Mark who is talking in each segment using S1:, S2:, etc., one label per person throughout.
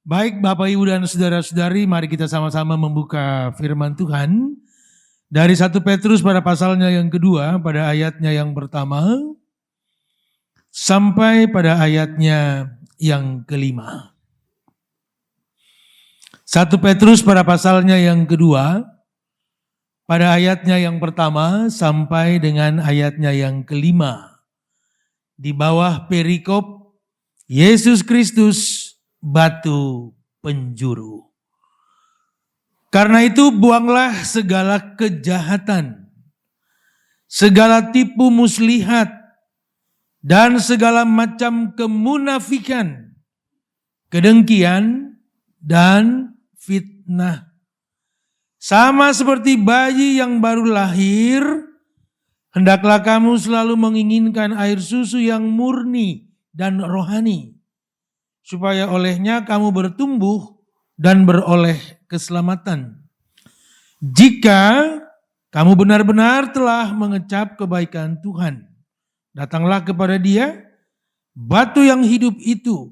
S1: Baik Bapak Ibu dan Saudara-saudari, mari kita sama-sama membuka firman Tuhan dari 1 Petrus pada pasalnya yang kedua, pada ayatnya yang pertama sampai pada ayatnya yang kelima. 1 Petrus pada pasalnya yang kedua, pada ayatnya yang pertama sampai dengan ayatnya yang kelima. Di bawah perikop Yesus Kristus batu penjuru. Karena itu buanglah segala kejahatan, segala tipu muslihat, dan segala macam kemunafikan, kedengkian, dan fitnah. Sama seperti bayi yang baru lahir, hendaklah kamu selalu menginginkan air susu yang murni dan rohani, supaya olehnya kamu bertumbuh dan beroleh keselamatan. Jika kamu benar-benar telah mengecap kebaikan Tuhan, datanglah kepada Dia, batu yang hidup itu,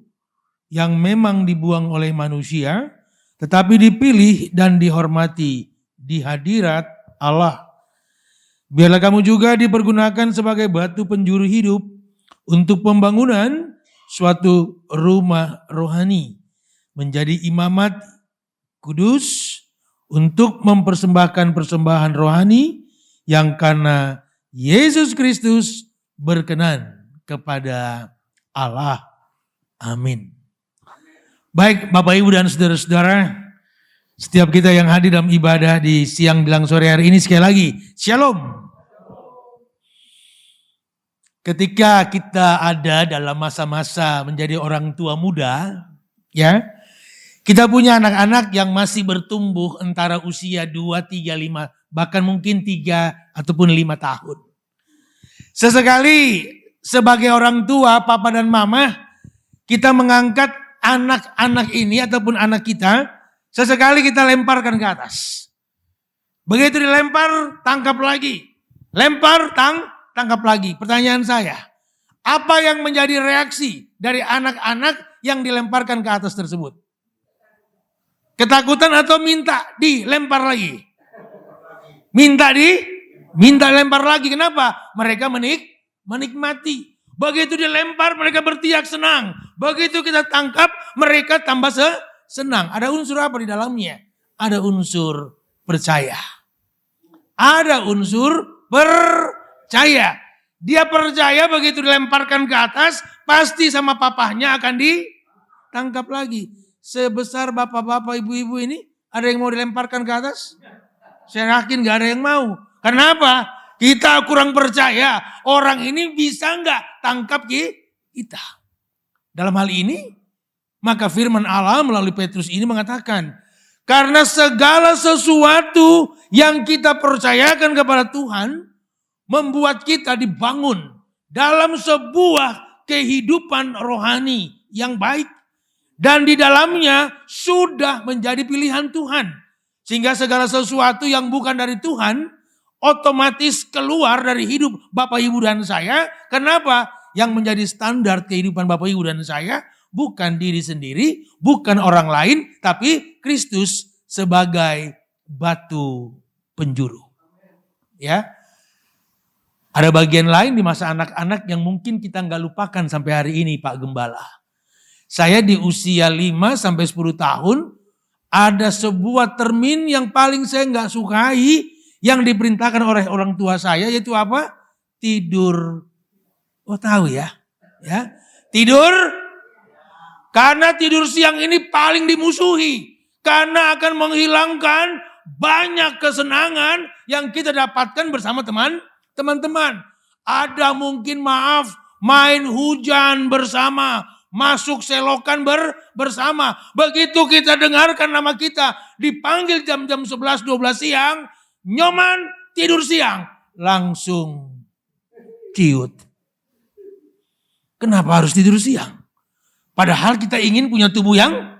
S1: yang memang dibuang oleh manusia, tetapi dipilih dan dihormati di hadirat Allah. Biarlah kamu juga dipergunakan sebagai batu penjuru hidup untuk pembangunan suatu rumah rohani, menjadi imamat kudus untuk mempersembahkan persembahan rohani yang karena Yesus Kristus berkenan kepada Allah. Amin. Baik Bapak Ibu dan Saudara-saudara, setiap kita yang hadir dalam ibadah di siang jelang sore hari ini, sekali lagi, Shalom. Ketika kita ada dalam masa-masa menjadi orang tua muda, ya, kita punya anak-anak yang masih bertumbuh antara usia 2, 3, 5, bahkan mungkin 3 ataupun 5 tahun. Sesekali sebagai orang tua, papa dan mama, kita mengangkat anak-anak ini ataupun anak kita, sesekali kita lemparkan ke atas. Begitu dilempar, tangkap lagi. Lempar, tangkap lagi. Pertanyaan saya, apa yang menjadi reaksi dari anak-anak yang dilemparkan ke atas tersebut? Ketakutan atau minta dilempar lagi? Minta lempar lagi. Kenapa? Mereka menikmati. Begitu dilempar mereka berteriak senang. Begitu kita tangkap mereka tambah senang. Ada unsur apa di dalamnya? Ada unsur percaya. Ada unsur percaya. Dia percaya begitu dilemparkan ke atas, pasti sama papahnya akan ditangkap lagi. Sebesar bapak-bapak, ibu-ibu ini, ada yang mau dilemparkan ke atas? Saya yakin gak ada yang mau. Kenapa? Kita kurang percaya. Orang ini bisa gak tangkap kita? Dalam hal ini, maka firman Allah melalui Petrus ini mengatakan, karena segala sesuatu yang kita percayakan kepada Tuhan, membuat kita dibangun dalam sebuah kehidupan rohani yang baik. Dan di dalamnya sudah menjadi pilihan Tuhan. Sehingga segala sesuatu yang bukan dari Tuhan, otomatis keluar dari hidup Bapak Ibu dan saya. Kenapa? Yang menjadi standar kehidupan Bapak Ibu dan saya, bukan diri sendiri, bukan orang lain, tapi Kristus sebagai batu penjuru. Ya. Ada bagian lain di masa anak-anak yang mungkin kita nggak lupakan sampai hari ini, Pak Gembala. Saya di usia 5 sampai 10 tahun, ada sebuah termin yang paling saya nggak sukai yang diperintahkan oleh orang tua saya, yaitu apa? Tidur. Oh tahu ya? Ya, tidur. Karena tidur siang ini paling dimusuhi. Karena akan menghilangkan banyak kesenangan yang kita dapatkan bersama teman-teman. Ada mungkin main hujan bersama, masuk selokan bersama. Begitu kita dengarkan nama kita dipanggil jam-jam 11-12 siang, nyoman tidur siang, langsung ciut. Kenapa harus tidur siang? Padahal kita ingin punya tubuh yang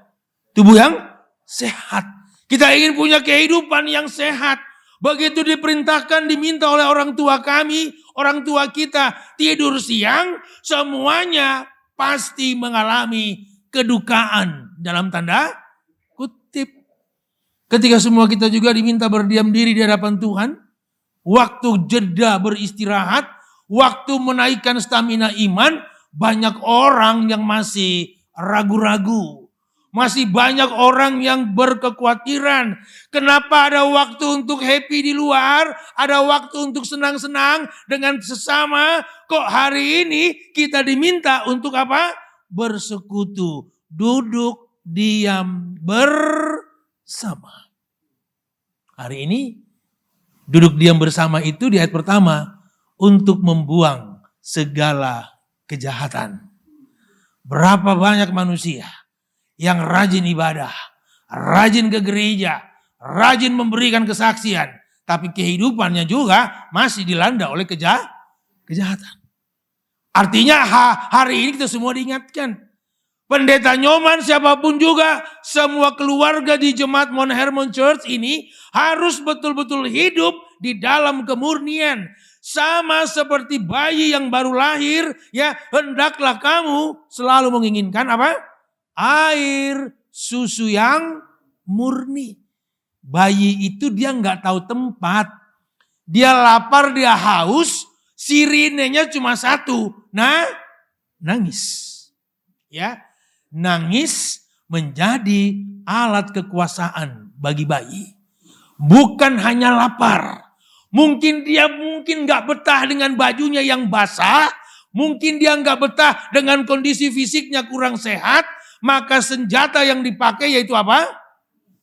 S1: sehat. Kita ingin punya kehidupan yang sehat. Begitu diperintahkan, diminta oleh orang tua kami, orang tua kita tidur siang, semuanya pasti mengalami kedukaan dalam tanda kutip. Ketika semua kita juga diminta berdiam diri di hadapan Tuhan, waktu jeda beristirahat, waktu menaikkan stamina iman, banyak orang yang masih ragu-ragu. Masih banyak orang yang berkekhawatiran. Kenapa ada waktu untuk happy di luar, ada waktu untuk senang-senang dengan sesama. Kok hari ini kita diminta untuk apa? Bersekutu, duduk, diam, bersama. Hari ini duduk diam bersama itu di ayat pertama untuk membuang segala kejahatan. Berapa banyak manusia yang rajin ibadah, rajin ke gereja, rajin memberikan kesaksian, tapi kehidupannya juga masih dilanda oleh kejahatan. Artinya hari ini kita semua diingatkan, Pendeta Nyoman siapapun juga, semua keluarga di Jemaat Mount Hermon Church ini harus betul-betul hidup di dalam kemurnian. Sama seperti bayi yang baru lahir, ya hendaklah kamu selalu menginginkan apa? Air susu yang murni. Bayi itu dia nggak tahu tempat. Dia lapar, dia haus, sirinenya cuma satu. Nah, nangis. Ya, nangis menjadi alat kekuasaan bagi bayi. Bukan hanya lapar. Mungkin dia nggak betah dengan bajunya yang basah. Mungkin dia nggak betah dengan kondisi fisiknya kurang sehat. Maka senjata yang dipakai yaitu apa?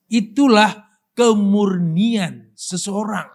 S1: Itulah kemurnian seseorang.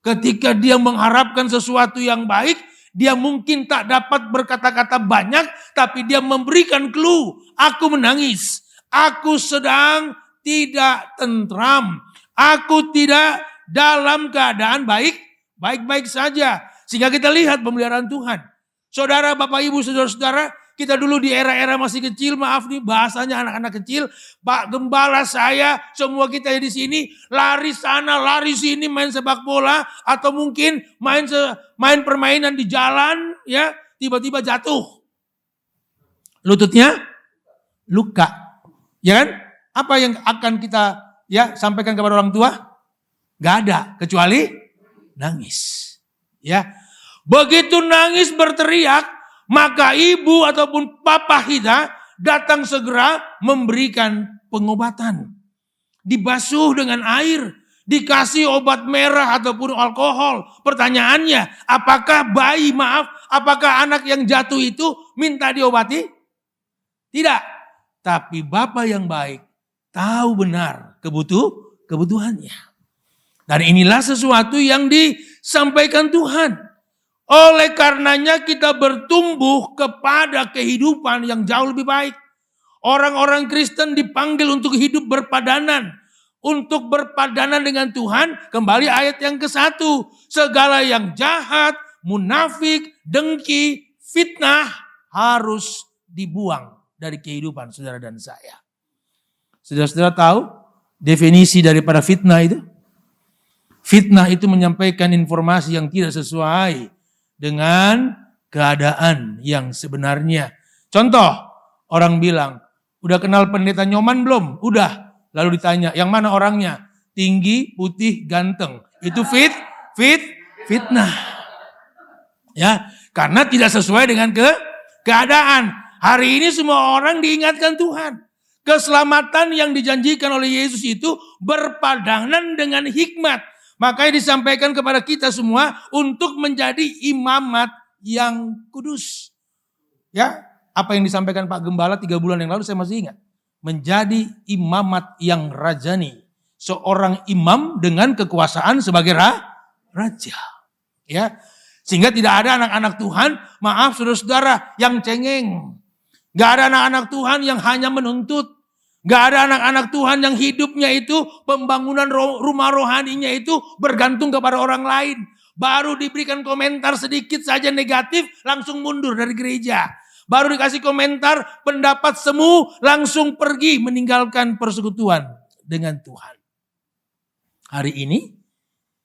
S1: Ketika dia mengharapkan sesuatu yang baik, dia mungkin tak dapat berkata-kata banyak, tapi dia memberikan clue. Aku menangis, aku sedang tidak tentram, aku tidak dalam keadaan baik-baik saja. Sehingga kita lihat pemeliharaan Tuhan. Saudara, Bapak, Ibu, saudara-saudara, kita dulu di era-era masih kecil, maaf nih bahasanya anak-anak kecil, Pak Gembala, saya, semua kita di sini lari sana, lari sini, main sepak bola atau mungkin main permainan di jalan, ya tiba-tiba jatuh, lututnya luka, ya kan? Apa yang akan kita sampaikan kepada orang tua? Gak ada kecuali nangis, ya. Begitu nangis berteriak, maka ibu ataupun papa kita datang segera memberikan pengobatan. Dibasuh dengan air, dikasih obat merah ataupun alkohol. Pertanyaannya, apakah apakah anak yang jatuh itu minta diobati? Tidak. Tapi Bapa yang baik tahu benar kebutuhannya. Dan inilah sesuatu yang disampaikan Tuhan. Oleh karenanya kita bertumbuh kepada kehidupan yang jauh lebih baik. Orang-orang Kristen dipanggil untuk hidup berpadanan. Untuk berpadanan dengan Tuhan, kembali ayat yang ke-1. Segala yang jahat, munafik, dengki, fitnah harus dibuang dari kehidupan saudara dan saya. Saudara-saudara tahu definisi daripada fitnah itu? Fitnah itu menyampaikan informasi yang tidak sesuai dengan keadaan yang sebenarnya. Contoh, orang bilang, udah kenal pendeta Nyoman belum? Udah. Lalu ditanya, yang mana orangnya? Tinggi, putih, ganteng. Itu fitnah. Ya, karena tidak sesuai dengan keadaan. Hari ini semua orang diingatkan Tuhan. Keselamatan yang dijanjikan oleh Yesus itu berpadanan dengan hikmat. Makanya disampaikan kepada kita semua untuk menjadi imamat yang kudus. Ya, apa yang disampaikan Pak Gembala 3 bulan yang lalu saya masih ingat. Menjadi imamat yang rajani. Seorang imam dengan kekuasaan sebagai raja. Ya, sehingga tidak ada anak-anak Tuhan, maaf saudara-saudara, yang cengeng. Gak ada anak-anak Tuhan yang hanya menuntut. Gak ada anak-anak Tuhan yang hidupnya itu pembangunan rumah rohaninya itu bergantung kepada orang lain. Baru diberikan komentar sedikit saja negatif langsung mundur dari gereja. Baru dikasih komentar pendapat semu langsung pergi meninggalkan persekutuan dengan Tuhan. Hari ini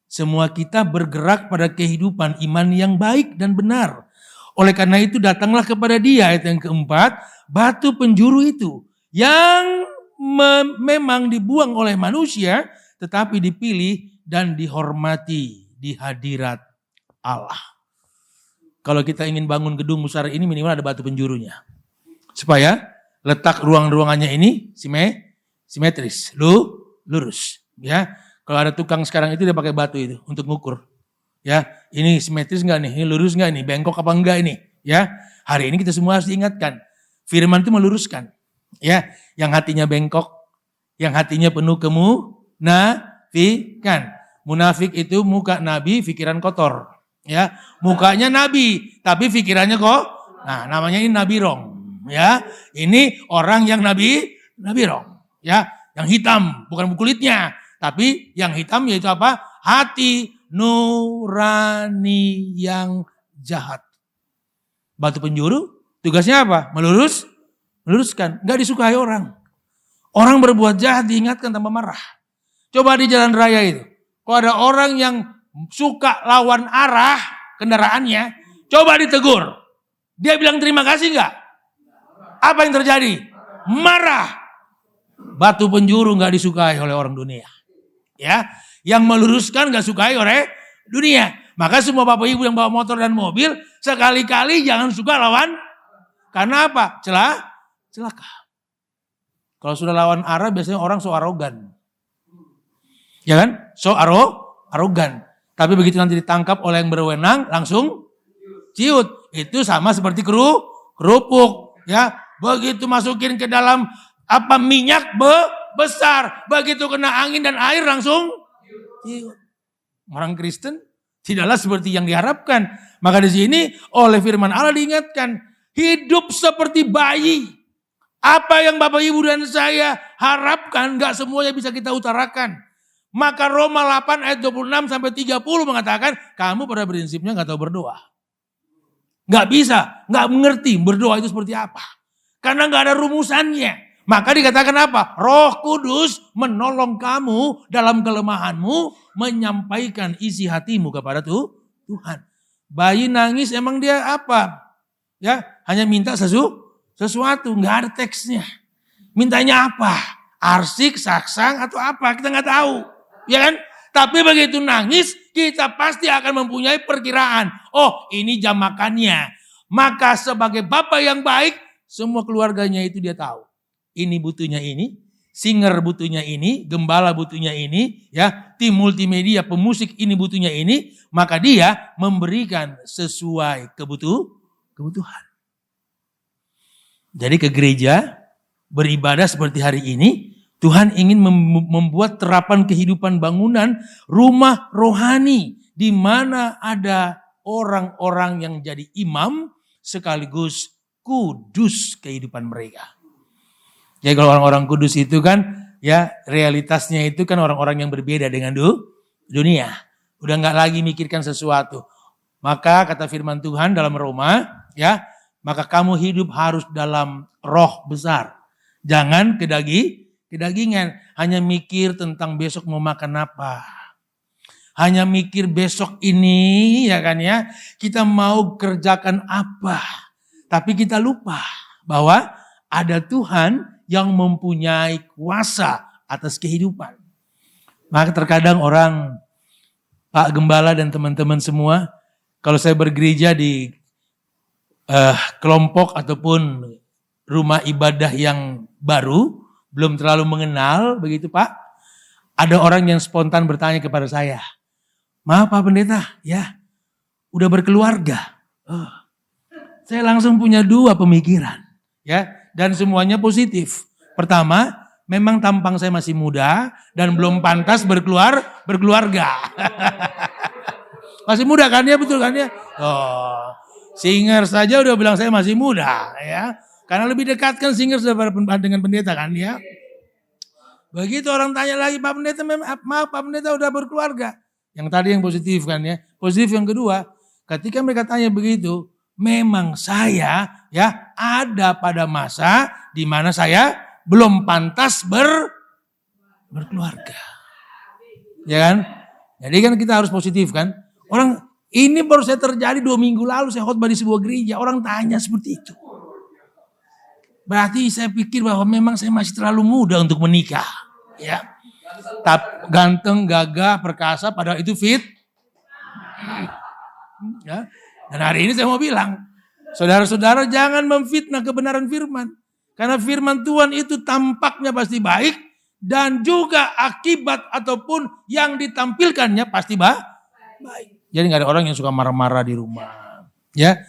S1: semua kita bergerak pada kehidupan iman yang baik dan benar. Oleh karena itu datanglah kepada dia, ayat yang keempat, batu penjuru itu yang memang dibuang oleh manusia tetapi dipilih dan dihormati di hadirat Allah. Kalau kita ingin bangun gedung besar ini minimal ada batu penjurunya. Supaya letak ruang-ruangannya ini simetris, lurus. Ya, kalau ada tukang sekarang itu dia pakai batu itu untuk ngukur. Ya, ini simetris enggak nih? Ini lurus enggak nih? Bengkok apa enggak ini? Ya, hari ini kita semua harus diingatkan. Firman itu meluruskan. Ya, yang hatinya bengkok, yang hatinya penuh kemunafikan. Munafik itu muka nabi, pikiran kotor. Ya, mukanya nabi, tapi pikirannya kok. Nah, namanya ini nabi rong. Ya, ini orang yang nabi rong. Ya, yang hitam bukan kulitnya, tapi yang hitam yaitu apa? Hati nurani yang jahat. Batu penjuru tugasnya apa? Meluruskan. Gak disukai orang. Orang berbuat jahat diingatkan tanpa marah. Coba di jalan raya itu. Kalau ada orang yang suka lawan arah kendaraannya, coba ditegur. Dia bilang terima kasih gak? Apa yang terjadi? Marah. Batu penjuru gak disukai oleh orang dunia. Ya, yang meluruskan gak sukai oleh dunia. Maka semua bapak ibu yang bawa motor dan mobil, sekali-kali jangan suka lawan. Karena apa? Celaka. Kalau sudah lawan arah biasanya orang so arogan. Ya kan? So arogan. Tapi begitu nanti ditangkap oleh yang berwenang, langsung ciut. Itu sama seperti kerupuk. Ya, begitu masukin ke dalam minyak besar. Begitu kena angin dan air langsung ciut. Orang Kristen tidaklah seperti yang diharapkan. Maka di sini oleh firman Allah diingatkan, hidup seperti bayi. Apa yang Bapak Ibu dan saya harapkan gak semuanya bisa kita utarakan. Maka Roma 8 ayat 26 sampai 30 mengatakan, kamu pada prinsipnya gak tahu berdoa. Gak bisa, gak mengerti berdoa itu seperti apa. Karena gak ada rumusannya. Maka dikatakan apa? Roh Kudus menolong kamu dalam kelemahanmu, menyampaikan isi hatimu kepada Tuhan. Bayi nangis emang dia apa? Ya, hanya minta sesuatu, nggak ada teksnya. Mintanya apa? Arsik, saksang atau apa? Kita nggak tahu, ya kan? Tapi begitu nangis, kita pasti akan mempunyai perkiraan. Oh, ini jam makannya. Maka sebagai bapak yang baik, semua keluarganya itu dia tahu. Ini butuhnya ini, singer butuhnya ini, gembala butuhnya ini, ya, tim multimedia, pemusik ini butuhnya ini, maka dia memberikan sesuai kebutuhan. Jadi ke gereja, beribadah seperti hari ini, Tuhan ingin membuat terapan kehidupan bangunan rumah rohani, di mana ada orang-orang yang jadi imam sekaligus kudus kehidupan mereka. Jadi kalau orang-orang kudus itu kan, ya realitasnya itu kan orang-orang yang berbeda dengan dunia. Udah gak lagi mikirkan sesuatu. Maka kata firman Tuhan dalam Roma, ya, maka kamu hidup harus dalam roh besar. Jangan kedagingan. Hanya mikir tentang besok mau makan apa. Hanya mikir besok ini, ya kan ya, kita mau kerjakan apa. Tapi kita lupa bahwa ada Tuhan yang mempunyai kuasa atas kehidupan. Maka terkadang orang, Pak Gembala dan teman-teman semua, kalau saya bergereja di kelompok ataupun rumah ibadah yang baru, belum terlalu mengenal, begitu Pak, ada orang yang spontan bertanya kepada saya, maaf Pak Pendeta, ya udah berkeluarga. Saya langsung punya dua pemikiran, ya. Dan semuanya positif. Pertama, memang tampang saya masih muda dan belum pantas berkeluarga. Masih muda kan ya, betul kan ya? Oh, singer saja udah bilang saya masih muda ya. Karena lebih dekat kan singer dengan pendeta kan ya. Begitu orang tanya lagi, Pak Pendeta, maaf Pak Pendeta udah berkeluarga. Yang tadi yang positif kan ya. Positif yang kedua, ketika mereka tanya begitu, memang saya ya ada pada masa di mana saya belum pantas berkeluarga. Ya kan? Jadi kan kita harus positif kan. Orang Ini baru saya terjadi 2 minggu lalu, saya khotbah di sebuah gereja. Orang tanya seperti itu. Berarti saya pikir bahwa memang saya masih terlalu muda untuk menikah. Ya, ganteng, gagah, perkasa, padahal itu fit. Ya. Dan hari ini saya mau bilang, saudara-saudara jangan memfitnah kebenaran firman. Karena firman Tuhan itu tampaknya pasti baik. Dan juga akibat ataupun yang ditampilkannya pasti baik. Jadi gak ada orang yang suka marah-marah di rumah. Ya,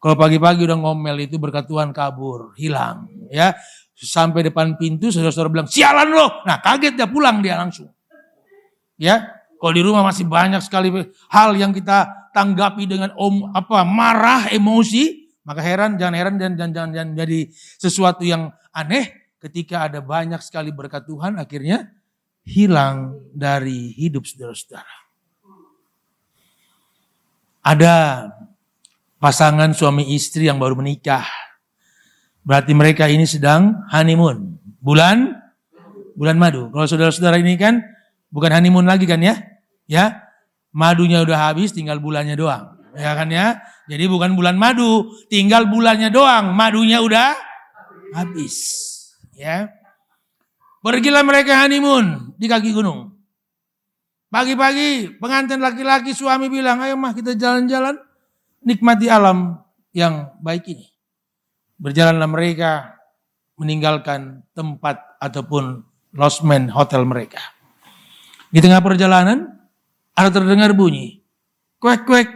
S1: kalau pagi-pagi udah ngomel itu berkat Tuhan kabur, hilang. Ya, sampai depan pintu saudara-saudara bilang sialan loh. Nah kaget dia pulang dia langsung. Ya, kalau di rumah masih banyak sekali hal yang kita tanggapi dengan marah, emosi, maka jangan heran dan jangan jadi sesuatu yang aneh ketika ada banyak sekali berkat Tuhan akhirnya hilang dari hidup saudara-saudara. Ada pasangan suami istri yang baru menikah. Berarti mereka ini sedang honeymoon. Bulan madu. Kalau saudara-saudara ini kan bukan honeymoon lagi kan ya? Ya, madunya udah habis, tinggal bulannya doang. Ya kan ya? Jadi bukan bulan madu, tinggal bulannya doang. Madunya udah habis. Ya. Pergilah mereka honeymoon di kaki gunung. Pagi-pagi pengantin laki-laki suami bilang, ayo mah kita jalan-jalan. Nikmati alam yang baik ini. Berjalanlah mereka meninggalkan tempat ataupun lodgement hotel mereka. Di tengah perjalanan ada terdengar bunyi. Kuek kuek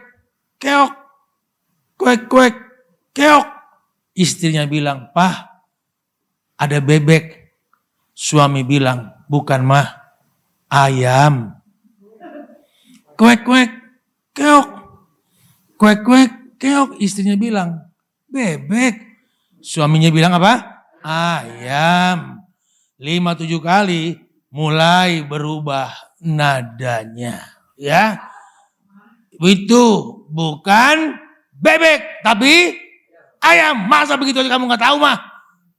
S1: keok. Kuek kuek keok. Istrinya bilang, "Pah, ada bebek." Suami bilang, "Bukan mah, ayam." Kuek kuek keok. Kuek kuek keok. Istrinya bilang, "Bebek." Suaminya bilang apa? Ayam. 5-7 kali mulai berubah nadanya. Ya. Itu bukan bebek tapi ayam. Masa begitu aja kamu gak tahu mah?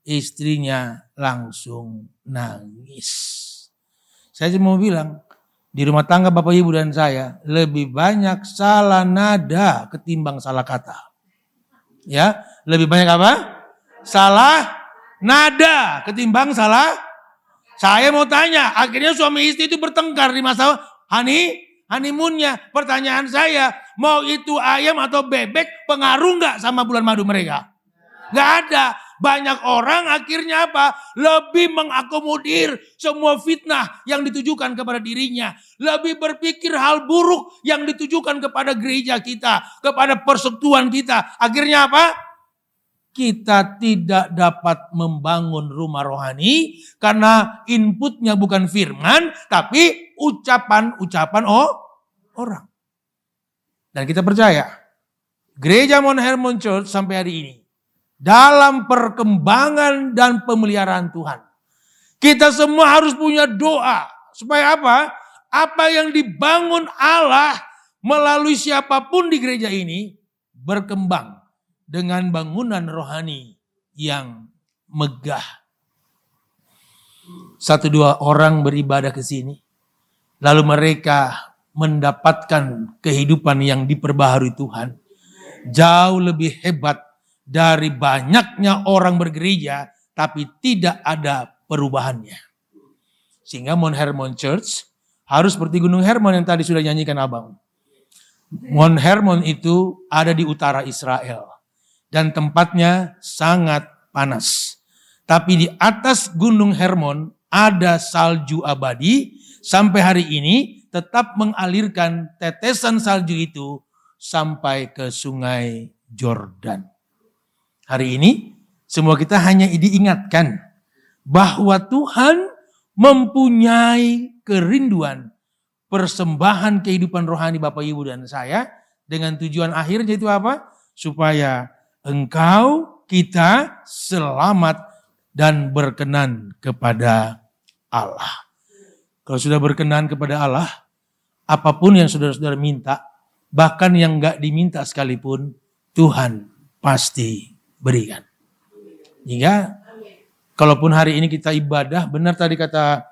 S1: Istrinya langsung nangis. Saya cuma mau bilang, di rumah tangga Bapak Ibu dan saya lebih banyak salah nada ketimbang salah kata. Ya, lebih banyak apa? Salah nada ketimbang salah. Saya mau tanya, akhirnya suami istri itu bertengkar di masa honeymoonnya. Pertanyaan saya, mau itu ayam atau bebek pengaruh nggak sama bulan madu mereka? Nggak ada. Banyak orang akhirnya apa? Lebih mengakomodir semua fitnah yang ditujukan kepada dirinya. Lebih berpikir hal buruk yang ditujukan kepada gereja kita, kepada persekutuan kita. Akhirnya apa? Kita tidak dapat membangun rumah rohani karena inputnya bukan firman, tapi ucapan-ucapan orang. Dan kita percaya, Gereja Mount Hermon Church sampai hari ini, dalam perkembangan dan pemeliharaan Tuhan. Kita semua harus punya doa. Supaya apa? Apa yang dibangun Allah melalui siapapun di gereja ini berkembang dengan bangunan rohani yang megah. 1-2 orang beribadah ke sini. Lalu mereka mendapatkan kehidupan yang diperbaharui Tuhan. Jauh lebih hebat dari banyaknya orang bergereja tapi tidak ada perubahannya. Sehingga Mount Hermon Church harus seperti Gunung Hermon yang tadi sudah nyanyikan abang. Mount Hermon itu ada di utara Israel. Dan tempatnya sangat panas. Tapi di atas Gunung Hermon ada salju abadi. Sampai hari ini tetap mengalirkan tetesan salju itu sampai ke sungai Jordan. Hari ini semua kita hanya diingatkan bahwa Tuhan mempunyai kerinduan persembahan kehidupan rohani Bapak Ibu dan saya dengan tujuan akhir yaitu apa? Supaya engkau, kita selamat dan berkenan kepada Allah. Kalau sudah berkenan kepada Allah, apapun yang saudara-saudara minta, bahkan yang gak diminta sekalipun, Tuhan pasti berikan. Hingga kalaupun hari ini kita ibadah, benar tadi kata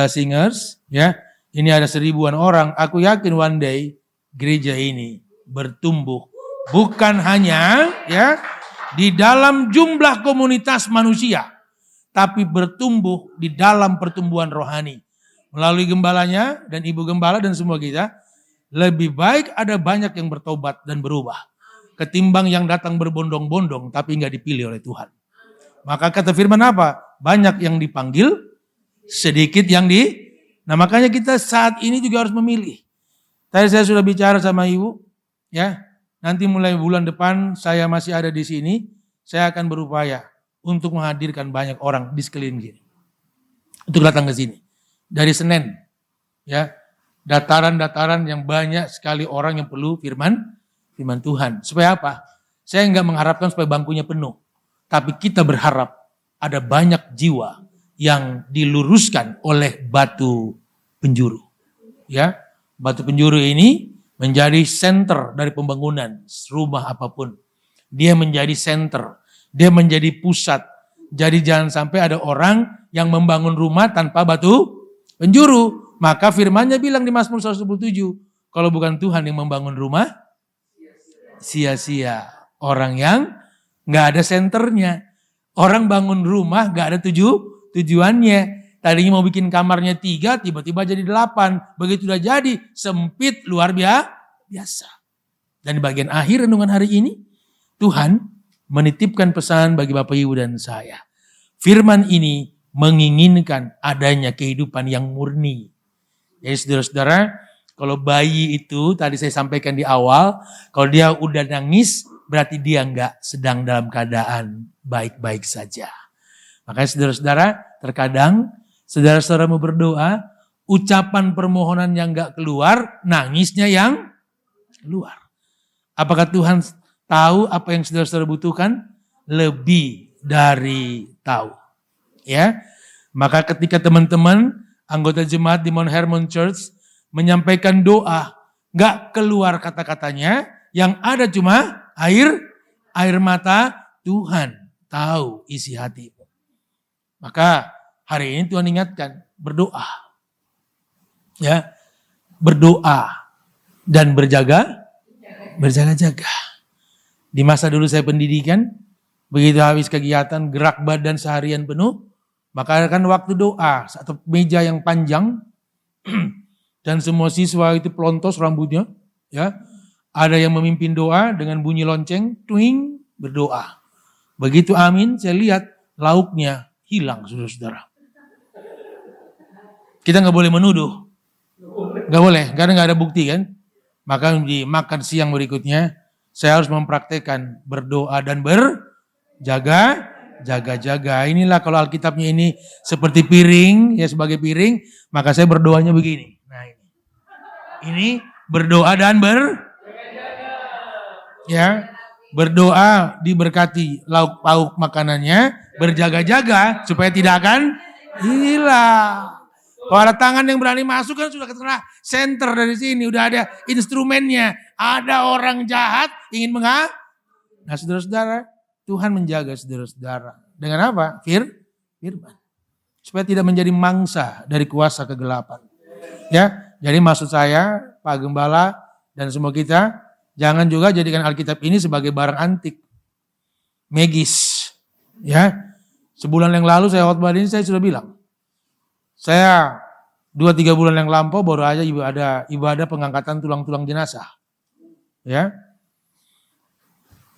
S1: singers, ya, ini ada 1000-an orang, aku yakin one day gereja ini bertumbuh. Bukan hanya ya di dalam jumlah komunitas manusia, tapi bertumbuh di dalam pertumbuhan rohani. Melalui gembalanya dan ibu gembala dan semua kita, lebih baik ada banyak yang bertobat dan berubah. Ketimbang yang datang berbondong-bondong tapi nggak dipilih oleh Tuhan. Maka kata firman apa? Banyak yang dipanggil, sedikit yang Nah makanya kita saat ini juga harus memilih. Tadi saya sudah bicara sama ibu, ya. Nanti mulai bulan depan saya masih ada di sini, saya akan berupaya untuk menghadirkan banyak orang di sekeliling sini. Untuk datang ke sini. Dari Senen, ya. Dataran-dataran yang banyak sekali orang yang perlu firman Tuhan. Supaya apa? Saya enggak mengharapkan supaya bangkunya penuh. Tapi kita berharap ada banyak jiwa yang diluruskan oleh batu penjuru. Ya, batu penjuru ini menjadi center dari pembangunan rumah apapun. Dia menjadi center, dia menjadi pusat. Jadi jangan sampai ada orang yang membangun rumah tanpa batu penjuru. Maka firman-Nya bilang di Mazmur 127, kalau bukan Tuhan yang membangun rumah, sia-sia. Orang yang nggak ada senternya. Orang bangun rumah nggak ada tujuannya. Tadinya mau bikin kamarnya 3, tiba-tiba jadi 8. Begitu udah jadi, sempit luar biasa. Dan di bagian akhir renungan hari ini, Tuhan menitipkan pesan bagi Bapak Ibu dan saya. Firman ini menginginkan adanya kehidupan yang murni. Jadi saudara-saudara, kalau bayi itu tadi saya sampaikan di awal, kalau dia udah nangis, berarti dia nggak sedang dalam keadaan baik-baik saja. Makanya saudara-saudara, terkadang saudara-saudara mau berdoa, ucapan permohonan yang nggak keluar, nangisnya yang keluar. Apakah Tuhan tahu apa yang saudara-saudara butuhkan? Lebih dari tahu. Ya, maka ketika teman-teman anggota jemaat di Mount Hermon Church menyampaikan doa, nggak keluar kata-katanya, yang ada cuma air mata. Tuhan tahu isi hati. Maka hari ini Tuhan ingatkan, berdoa. Ya, berdoa dan berjaga-jaga. Di masa dulu saya pendidikan, begitu habis kegiatan gerak badan seharian penuh, maka kan waktu doa, satu meja yang panjang dan semua siswa itu pelontos rambutnya, ya. Ada yang memimpin doa dengan bunyi lonceng, twing, berdoa. Begitu amin, saya lihat lauknya hilang, saudara-saudara. Kita nggak boleh menuduh, nggak boleh, karena nggak ada bukti kan. Maka di makan siang berikutnya, saya harus mempraktekkan berdoa dan jaga. Inilah kalau Alkitabnya ini seperti piring, ya sebagai piring, maka saya berdoanya begini. Nah ini berdoa dan ya, berdoa diberkati lauk pauk makanannya, berjaga-jaga supaya tidak akan hilang. Kalau ada tangan yang berani masuk kan sudah kena center dari sini, udah ada instrumennya. Ada orang jahat ingin Nah saudara-saudara, Tuhan menjaga saudara-saudara. Dengan apa? Firman. Supaya tidak menjadi mangsa dari kuasa kegelapan. Ya, jadi maksud saya, Pak Gembala dan semua kita, jangan juga jadikan Alkitab ini sebagai barang antik. Megis. Ya. Sebulan yang lalu saya khotbah ini saya sudah bilang. Saya 2-3 bulan yang lampau baru aja ibadah pengangkatan tulang-tulang jenazah. Ya.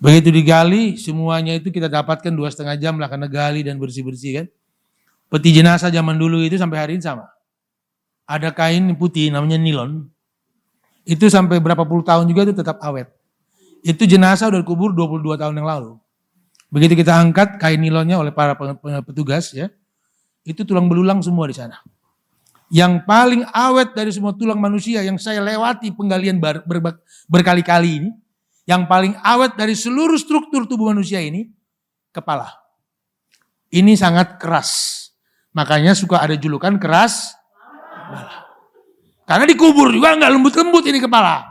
S1: Begitu digali, semuanya itu kita dapatkan 2,5 jam lah karena gali dan bersih-bersih kan. Peti jenazah zaman dulu itu sampai hari ini sama. Ada kain putih namanya nilon. Itu sampai berapa puluh tahun juga itu tetap awet. Itu jenazah udah dikubur 22 tahun yang lalu. Begitu kita angkat kain nilonnya oleh para petugas ya. Itu tulang belulang semua di sana. Yang paling awet dari semua tulang manusia yang saya lewati penggalian berkali-kali ini. Yang paling awet dari seluruh struktur tubuh manusia ini, kepala. Ini sangat keras. Makanya suka ada julukan keras kepala. Karena dikubur juga nggak lembut-lembut ini kepala.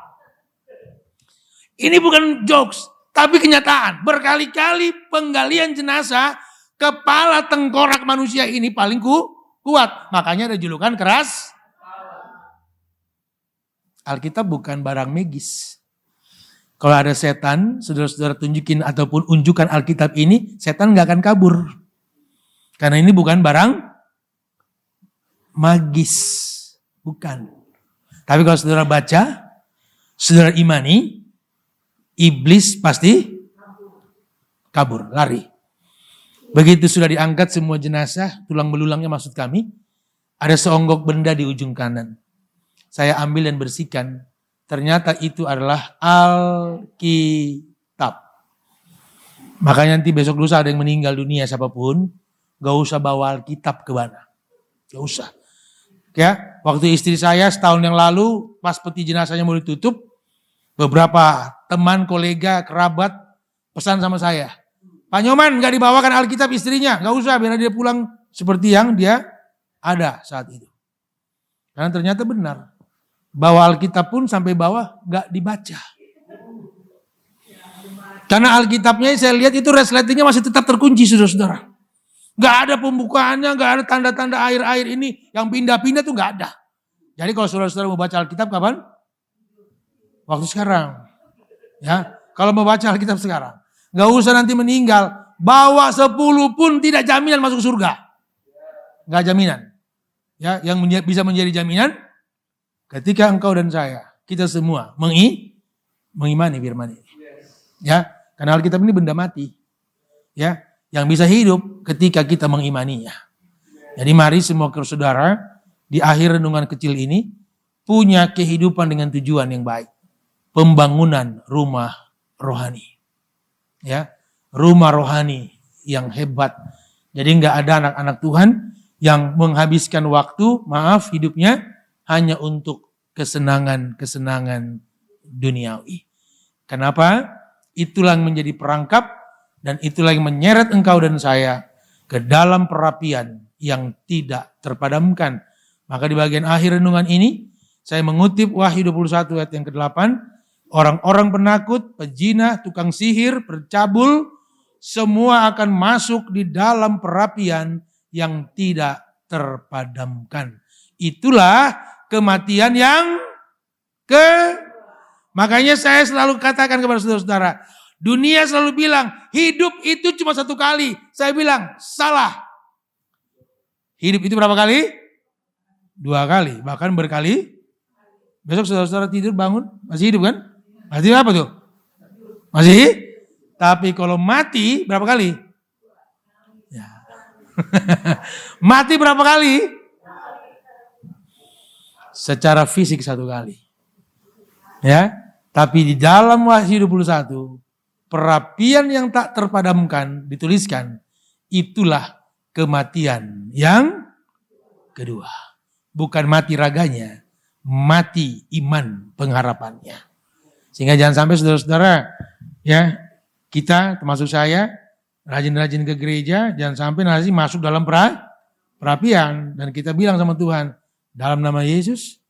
S1: Ini bukan jokes, tapi kenyataan. Berkali-kali penggalian jenazah, kepala tengkorak manusia ini paling kuat. Makanya ada julukan keras. Alkitab bukan barang megis. Kalau ada setan, saudara-saudara tunjukin ataupun unjukkan Alkitab ini, setan gak akan kabur. Karena ini bukan barang magis. Bukan. Tapi kalau saudara baca, saudara imani, iblis pasti kabur, lari. Begitu sudah diangkat semua jenazah, tulang belulangnya maksud kami, ada seonggok benda di ujung kanan. Saya ambil dan bersihkan. Ternyata itu adalah Alkitab. Makanya nanti besok lusa ada yang meninggal dunia siapapun, gak usah bawa Alkitab ke mana. Gak usah. Ya, waktu istri saya setahun yang lalu pas peti jenazahnya mau ditutup, beberapa teman, kolega, kerabat pesan sama saya, Pak Nyoman gak dibawakan Alkitab istrinya, gak usah biar dia pulang seperti yang dia ada saat itu. Karena ternyata benar. Bawa Alkitab pun sampai bawah gak dibaca. Karena Alkitabnya saya lihat itu resletingnya masih tetap terkunci saudara-saudara. Gak ada pembukaannya, gak ada tanda-tanda air-air ini. Yang pindah-pindah tuh gak ada. Jadi kalau saudara-saudara mau baca Alkitab kapan? Waktu sekarang. Ya, kalau mau baca Alkitab sekarang. Gak usah nanti meninggal. Bawa 10 pun tidak jaminan masuk surga. Gak jaminan. Ya, yang bisa menjadi jaminan ketika engkau dan saya, kita semua mengimani firman ini. Ya, karena Alkitab ini benda mati. Ya, yang bisa hidup ketika kita mengimaninya. Jadi mari semua saudara di akhir renungan kecil ini punya kehidupan dengan tujuan yang baik. Pembangunan rumah rohani. Ya, rumah rohani yang hebat. Jadi enggak ada anak-anak Tuhan yang menghabiskan waktu, hidupnya hanya untuk kesenangan-kesenangan duniawi. Kenapa? Itulah yang menjadi perangkap dan itulah yang menyeret engkau dan saya ke dalam perapian yang tidak terpadamkan. Maka di bagian akhir renungan ini, saya mengutip Wahyu 21 ayat yang ke-8, orang-orang penakut, pejina, tukang sihir, percabul, semua akan masuk di dalam perapian yang tidak terpadamkan. Itulah kematian yang makanya saya selalu katakan kepada saudara-saudara, dunia selalu bilang hidup itu cuma 1 kali. Saya bilang salah. Hidup itu berapa kali? 2 kali, bahkan berkali. Besok saudara-saudara tidur bangun, masih hidup kan? Masih apa tuh? Masih? Tapi kalau mati berapa kali? Ya. Mati berapa kali? Secara fisik 1 kali. Ya, tapi di dalam Wahyu 21, perapian yang tak terpadamkan dituliskan, itulah kematian yang kedua. Bukan mati raganya, mati iman pengharapannya. Sehingga jangan sampai saudara-saudara, ya, kita termasuk saya, rajin-rajin ke gereja, jangan sampai nanti masuk dalam perapian. Dan kita bilang sama Tuhan, dalam nama Yesus,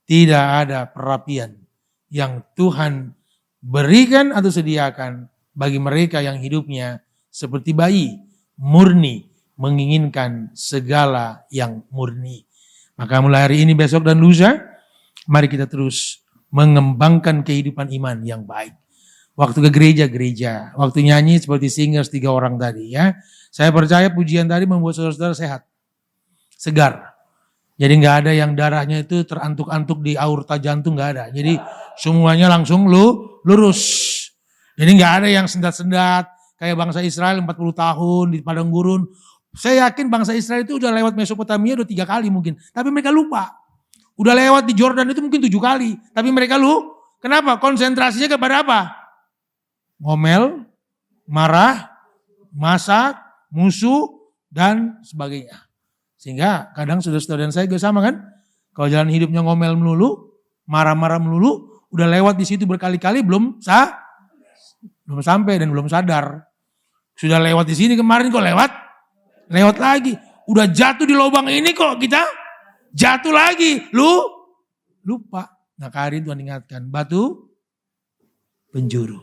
S1: tidak ada perapian yang Tuhan berikan atau sediakan bagi mereka yang hidupnya seperti bayi, murni, menginginkan segala yang murni. Maka mulai hari ini, besok dan lusa, mari kita terus mengembangkan kehidupan iman yang baik. Waktu ke gereja, waktu nyanyi seperti singers 3 orang tadi ya. Saya percaya pujian tadi membuat saudara-saudara sehat, segar. Jadi nggak ada yang darahnya itu terantuk-antuk di aorta jantung, nggak ada. Jadi semuanya langsung lurus. Jadi nggak ada yang sendat-sendat kayak bangsa Israel 40 tahun di padang gurun. Saya yakin bangsa Israel itu udah lewat Mesopotamia udah 3 kali mungkin, tapi mereka lupa. Udah lewat di Jordan itu mungkin 7 kali, tapi mereka kenapa? Konsentrasinya kepada apa? Ngomel, marah, masak, musuh, dan sebagainya. Sehingga kadang saudara-saudara dan saya juga sama kan. Kalau jalan hidupnya ngomel melulu, marah-marah melulu, udah lewat di situ berkali-kali belum sampai dan belum sadar. Sudah lewat di sini kemarin kok lewat lagi. Udah jatuh di lubang ini kok kita jatuh lagi. Lupa. Nah, hari Tuhan ingatkan, batu penjuru.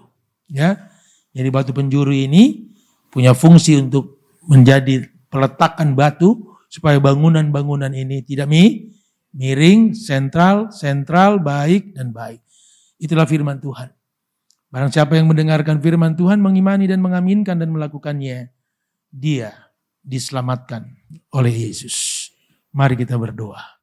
S1: Ya. Jadi batu penjuru ini punya fungsi untuk menjadi peletakan batu supaya bangunan-bangunan ini tidak miring, sentral, baik dan baik. Itulah firman Tuhan. Barang siapa yang mendengarkan firman Tuhan, mengimani dan mengaminkan dan melakukannya, dia diselamatkan oleh Yesus. Mari kita berdoa.